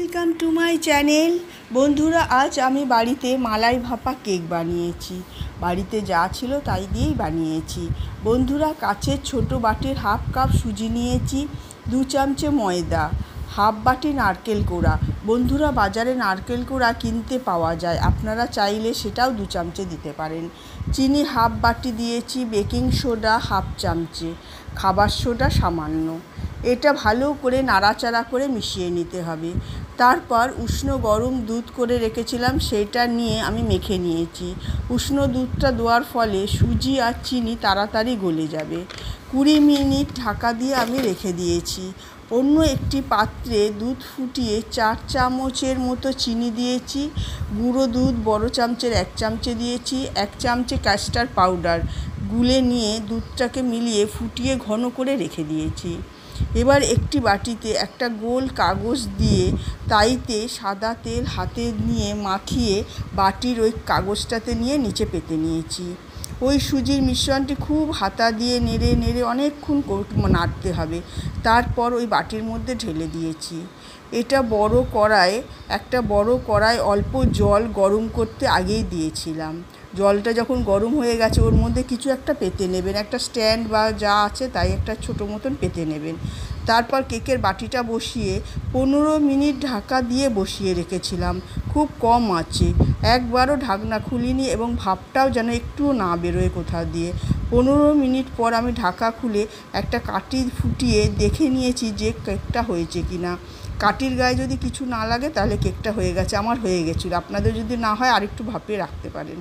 Welcome to my channel. বন্ধুরা, আজ আমি বাড়িতে মালাই ভাপা কেক বানিয়েছি। বাড়িতে যা ছিল তাই দিয়েই বানিয়েছি। বন্ধুরা, কাচের ছোট বাটির হাফ কাপ সুজি নিয়েছি, 2 চামচে ময়দা, হাফ বাটি নারকেল কোড়া। বন্ধুরা, বাজারে নারকেল কোড়া কিনতে পাওয়া যায়, আপনারা চাইলে সেটাও 2 চামচে দিতে পারেন। চিনি হাফ বাটি দিয়েছি, বেকিং সোডা হাফ চামচে, খাবার সোডা সামান্য। এটা ভালো করে নাড়াচাড়া করে মিশিয়ে নিতে হবে। তারপর উষ্ণ গরম দুধ করে রেখেছিলাম, সেইটা নিয়ে আমি মেখে নিয়েছি। উষ্ণ দুধটা দেওয়ার ফলে সুজি আর চিনি তাড়াতাড়ি গলে যাবে। 20 মিনিট ঢাকা দিয়ে আমি রেখে দিয়েছি। অন্য একটি পাত্রে দুধ ফুটিয়ে 4 চামচের মতো চিনি দিয়েছি, গুঁড়ো দুধ বড় চামচের 1 চামচে দিয়েছি, 1 চামচে কাস্টার্ড পাউডার গুলে নিয়ে দুধটাকে মিলিয়ে ফুটিয়ে ঘন করে রেখে দিয়েছি। এবার একটি বাটিতে একটা গোল কাগজ দিয়ে তাইতে সাদা তেল হাতে নিয়ে মাখিয়ে বাটির ওই কাগজটাতে নিয়ে নিচে পেতে নিয়েছি। ওই সুজির মিশ্রণটি খুব হাতা দিয়ে নেড়ে নেড়ে অনেকক্ষণ নাড়তে হবে। তারপর ওই বাটির মধ্যে ঢেলে দিয়েছি। একটা বড় কড়াই অল্প জল গরম করতে আগেই দিয়েছিলাম। জলটা যখন গরম হয়ে গেছে, ওর মধ্যে কিছু একটা পেতে নেবেন, একটা স্ট্যান্ড বা যা আছে তাই একটা ছোটো মতন পেতে নেবেন। তারপর কেকের বাটিটা বসিয়ে 15 মিনিট ঢাকা দিয়ে বসিয়ে রেখেছিলাম খুব কম আঁচে। একবারও ঢাকনা খুলিনি এবং ভাপটাও যেন একটুও না বেরোয় কোথাও দিয়ে। 15 মিনিট পর আমি ঢাকা খুলে একটা কাঠি ফুটিয়ে দেখে নিয়েছি যে কেকটা হয়েছে কি না। কাঠির গায়ে যদি কিছু না লাগে তাহলে কেকটা হয়ে গেছে। আমার হয়ে গেছিলো, আপনাদের যদি না হয় আরেকটু ভাপিয়ে রাখতে পারেন।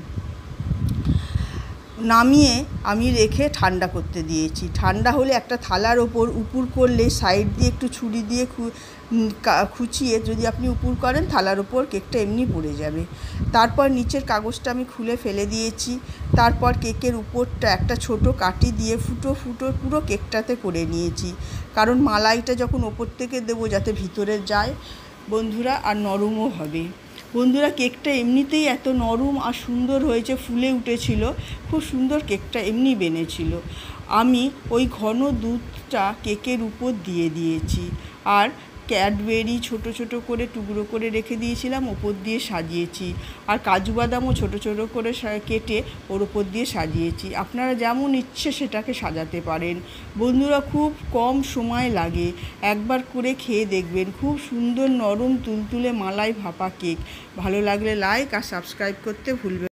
নামিয়ে আমি রেখে ঠান্ডা করতে দিয়েছি। ঠান্ডা হলে একটা থালার ওপর উপুর করলে সাইড দিয়ে একটু ছুরি দিয়ে খুঁচিয়ে যদি আপনি উপুর করেন, থালার ওপর কেকটা এমনি পড়ে যাবে। তারপর নিচের কাগজটা আমি খুলে ফেলে দিয়েছি। তারপর কেকের উপরটা একটা ছোট কাঠি দিয়ে ফুটো পুরো কেকটাতে করে নিয়েছি, কারণ মালাইটা যখন ওপর থেকে দেবো যাতে ভিতরে যায় বন্ধুরা, আর নরমও হবে। বন্ধুরা, কেকটা এমনিতেই এত নরম আর সুন্দর হয়েছে, ফুলে উঠেছিল, খুব সুন্দর কেকটা এমনি বেনেছিল। আমি ওই ঘন দুধটা কেকের উপর দিয়ে দিয়েছি, আর ক্যাডবেরি ছোট ছোট করে টুকরো করে রেখে দিয়েছিলাম, ওপর দিয়ে সাজিয়েছি, আর কাজু বাদামও ছোট ছোট করে কেটে ওর ওপর দিয়ে সাজিয়েছি। আপনারা যেমন ইচ্ছে সেটাকে সাজাতে পারেন। বন্ধুরা, খুব কম সময় লাগে, একবার করে খেয়ে দেখবেন। খুব সুন্দর নরম তুলতুলে মালাই ভাপা কেক। ভালো লাগলে লাইক আর সাবস্ক্রাইব করতে ভুলবেন।